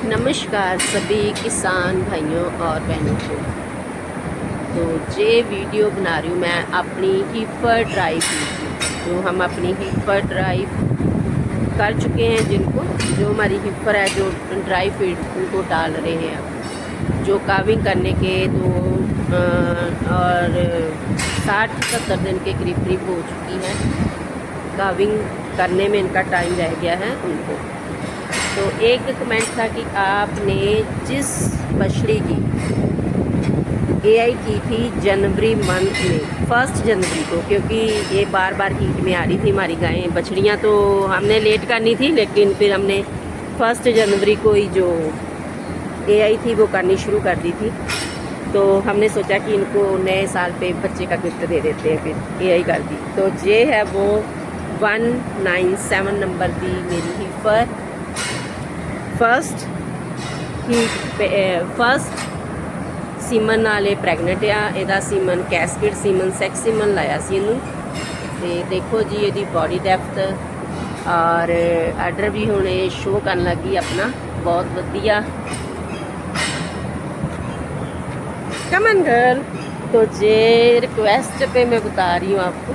नमस्कार सभी किसान भाइयों और बहनों को। तो ये वीडियो बना रही हूँ मैं अपनी हीफर ड्राइव की, जो हम अपनी हीफर ड्राइव कर चुके हैं, जो हमारी हीफर है जो ड्राई फीड उनको डाल रहे हैं, जो काविंग करने के और 60-70 दिन के करीब हो चुकी है। काविंग करने में इनका टाइम रह गया है उनको। तो एक कमेंट था कि आपने जिस बछड़ी की एआई की थी जनवरी मंथ में, 1 जनवरी को, क्योंकि ये बार बार हीट में आ रही थी हमारी गायें बछड़ियाँ, तो हमने लेट करनी थी, लेकिन फिर हमने 1 जनवरी को ही जो एआई थी वो करनी शुरू कर दी थी। तो हमने सोचा कि इनको नए साल पे बच्चे का गिफ्ट दे देते हैं, फिर एआई कर दी। तो ये है वो 197 नंबर की मेरी हीफर। फस्ट सीमन नाल प्रैगनेंट आ। ਇਹਦਾ सीमन कैस्केड सीमन सैक्स सीमन लाया सी ਇਹਨੂੰ। ਤੇ देखो जी ਇਹਦੀ बॉडी डेप्थ और आर्डर भी हुणे शो करन लगी अपना, बहुत वधिया। Come on girl. तो जे रिक्वेस्ट पे मैं बता रही हूँ आपको,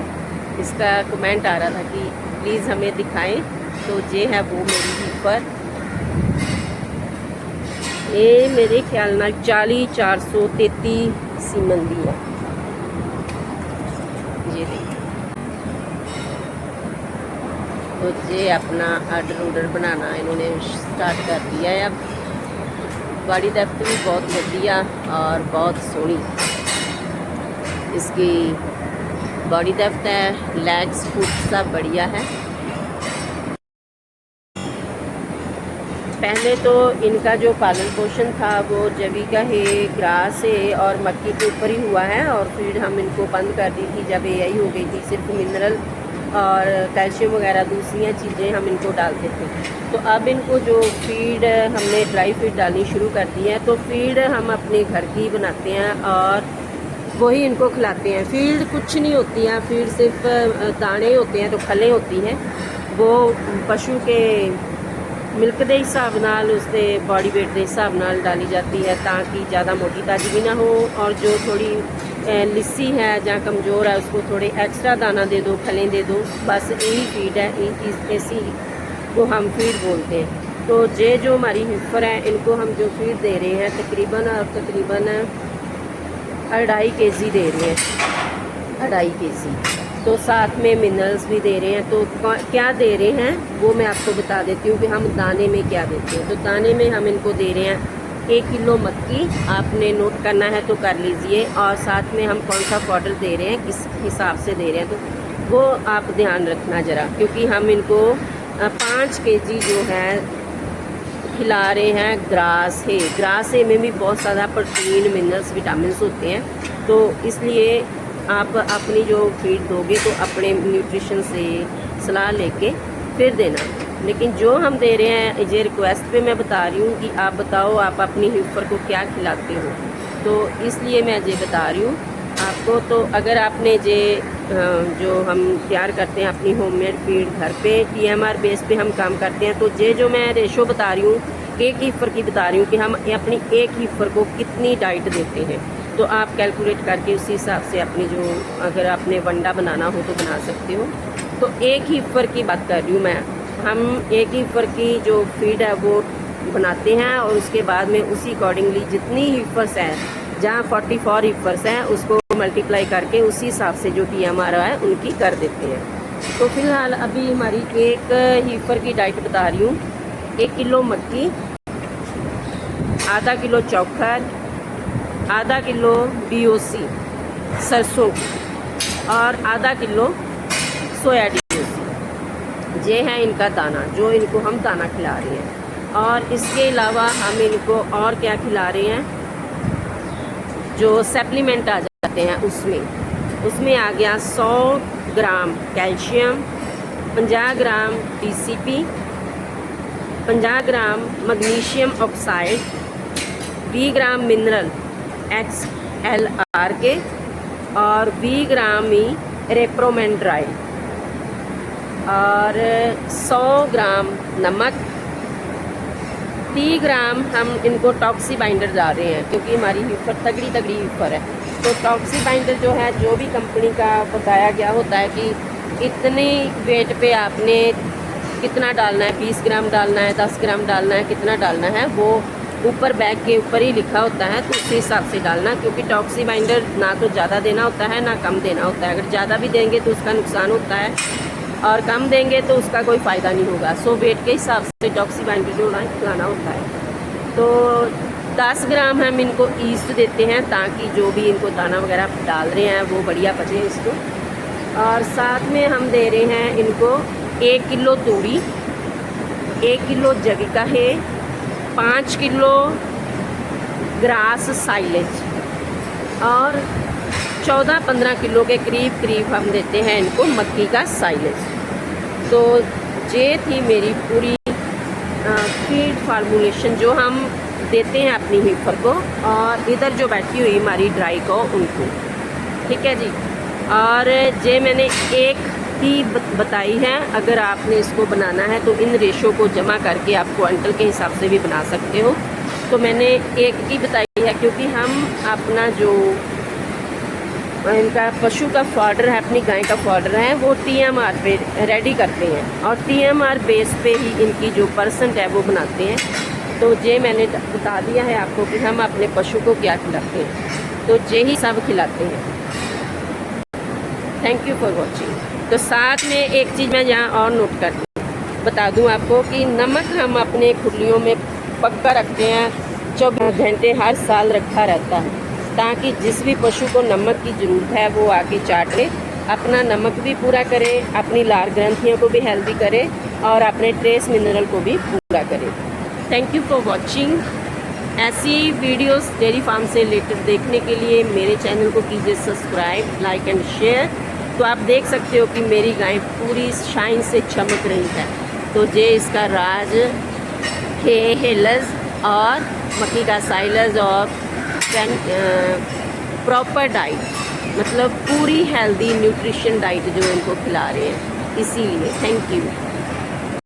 इसका कमेंट आ रहा था कि प्लीज़ हमें दिखाएं। तो ये है वो मेरी हीफर। ये मेरे ख्याल नाल 40-433 सीमन दी है। ये देखिए, तो ये अपना आर्डर बनाना इन्होंने स्टार्ट कर दिया है। अब बॉडी डेप्थ भी बहुत बढ़िया और बहुत सोहनी इसकी बॉडी डेप्थ है। लेग्स फुट सब बढ़िया है। पहले तो इनका जो पालन पोषण था वो जवीका है, ग्रास है और मक्की के ऊपर ही हुआ है, और फीड हम इनको बंद कर दी थी जब एआई हो गई थी। सिर्फ मिनरल और कैल्शियम वगैरह दूसरी चीज़ें हम इनको डालते थे। तो अब इनको जो फीड हमने ड्राई फीड डालनी शुरू कर दी है। तो फीड हम अपने घर की बनाते हैं और वही इनको खिलाते हैं। फीड कुछ नहीं होती है, फीड सिर्फ दाने होते हैं, तो खलें होती हैं। वो पशु के मिल्क के हिसाब नाल, उसके बॉडी वेट के हिसाब नाल डाली जाती है, ताकि ज़्यादा मोटी ताजी भी ना हो। और जो थोड़ी लिस्सी है या कमज़ोर है उसको थोड़े एक्स्ट्रा दाना दे दो, खलें दे दो। बस यही फीड है, यही चीज़ ऐसी को हम फीड बोलते हैं। तो ये जो हमारी हीफर है, इनको हम जो फीड दे रहे हैं तकरीबन 2.5 kg दे रहे हैं, 2.5 kg। तो साथ में मिनरल्स भी दे रहे हैं। तो क्या दे रहे हैं वो मैं आपको बता देती हूँ कि हम दाने में क्या देते हैं। तो दाने में हम इनको दे रहे हैं 1 किलो मक्की। आपने नोट करना है तो कर लीजिए, और साथ में हम कौन सा पाउडर दे रहे हैं, किस हिसाब से दे रहे हैं, तो वो आप ध्यान रखना ज़रा, क्योंकि हम इनको 5 kg जो है खिला रहे हैं ग्रास है। ग्रास है में भी बहुत ज़्यादा प्रोटीन, मिनरल्स, विटामिन होते हैं। तो इसलिए आप अपनी जो फीड दोगे तो अपने न्यूट्रिशन से सलाह लेके फिर देना। लेकिन जो हम दे रहे हैं, ये रिक्वेस्ट पे मैं बता रही हूँ कि आप बताओ आप अपनी हीफर को क्या खिलाते हो। तो इसलिए मैं ये बता रही हूँ आपको। तो अगर आपने ये जो हम तैयार करते हैं अपनी होममेड फीड घर पे TMR बेस पे हम काम करते हैं, तो ये जो मैं रेशो बता रही हूँ एक हीफर की बता रही हूँ कि हम अपनी एक हीफर को कितनी डाइट देते हैं। तो आप कैलकुलेट करके उसी हिसाब से अपनी जो, अगर आपने वंडा बनाना हो तो बना सकते हो। तो एक हीफर की बात कर रही हूँ मैं। हम एक हीफर की जो फीड है वो बनाते हैं, और उसके बाद में उसी अकॉर्डिंगली जितनी हीफर्स हैं, जहाँ 44 हीफर्स हैं, उसको मल्टीप्लाई करके उसी हिसाब से जो TMR है उनकी कर देते हैं। तो फिलहाल अभी हमारी एक हीफर की डाइट बता रही हूँ। 1 किलो मक्की, आधा किलो चोखर, आधा किलो BOC सरसों और आधा किलो सोया DOC। ये है इनका दाना, जो इनको हम दाना खिला रहे हैं। और इसके अलावा हम इनको और क्या खिला रहे हैं, जो सप्लीमेंट आ जाते हैं उसमें आ गया 100 ग्राम कैल्शियम, 50 ग्राम TCP, 50 ग्राम मैग्नीशियम ऑक्साइड, 20 ग्राम मिनरल XLR के, और 20 ग्राम ही रेप्रोमेन ड्राई, और 100 ग्राम नमक, 30 ग्राम हम इनको टॉक्सी बाइंडर डाल रहे हैं, क्योंकि हमारी हीफर तगड़ी हीफर है। तो टॉक्सी बाइंडर जो है, जो भी कंपनी का बताया गया होता है कि इतने वेट पे आपने कितना डालना है, 20 ग्राम डालना है, 10 ग्राम डालना है, कितना डालना है, वो ऊपर बैग के ऊपर ही लिखा होता है। तो उसी हिसाब से डालना, क्योंकि टॉक्सी बाइंडर ना तो ज़्यादा देना होता है ना कम देना होता है। अगर ज़्यादा भी देंगे तो उसका नुकसान होता है, और कम देंगे तो उसका कोई फ़ायदा नहीं होगा। सो वेट के हिसाब से टॉक्सी बाइंडर जो है खिलाना होता है। तो 10 ग्राम हम इनको ईस्ट देते हैं, ताकि जो भी इनको दाना वगैरह डाल रहे हैं वो बढ़िया पचे इसको। और साथ में हम दे रहे हैं इनको 1 किलो तूड़ी, 1 किलो जविका है, 5 किलो ग्रास साइलेज, और 14-15 किलो के करीब हम देते हैं इनको मक्की का साइलेज। तो ये थी मेरी पूरी फीड फार्मूलेशन जो हम देते हैं अपनी हीफर को, और इधर जो बैठी हुई हमारी ड्राई को उनको, ठीक है जी। और ये मैंने एक ही बताई है, अगर आपने इसको बनाना है तो इन रेशो को जमा करके आप क्वांटल के हिसाब से भी बना सकते हो। तो मैंने एक ही बताई है, क्योंकि हम अपना जो इनका पशु का फॉर्डर है, अपनी गाय का फॉर्डर है, वो TMR पे रेडी करते हैं, और TMR बेस पे ही इनकी जो परसेंट है वो बनाते हैं। तो ये मैंने बता दिया है आपको कि हम अपने पशु को क्या खिलाते हैं, तो ये ही सब खिलाते हैं। Thank you for watching. तो साथ में एक चीज़ मैं यहाँ और नोट कर बता दूँ आपको कि नमक हम अपने खुरलियों में पक्का रखते हैं, 24 घंटे हर साल रखा रहता है, ताकि जिस भी पशु को नमक की ज़रूरत है वो आके चाट ले, अपना नमक भी पूरा करे, अपनी लार ग्रंथियों को भी हेल्दी करे, और अपने ट्रेस मिनरल को भी पूरा करे। Thank you for watching. ऐसी वीडियोस डेयरी फार्म से रिलेटेड देखने के लिए मेरे चैनल को कीजिए सब्सक्राइब, लाइक एंड शेयर। तो आप देख सकते हो कि मेरी गाय पूरी शाइन से चमक रही है। तो ये इसका राज हेलज और मक्की का साइलज और प्रॉपर डाइट, मतलब पूरी हेल्दी न्यूट्रिशन डाइट जो इनको खिला रहे हैं, इसीलिए थैंक यू।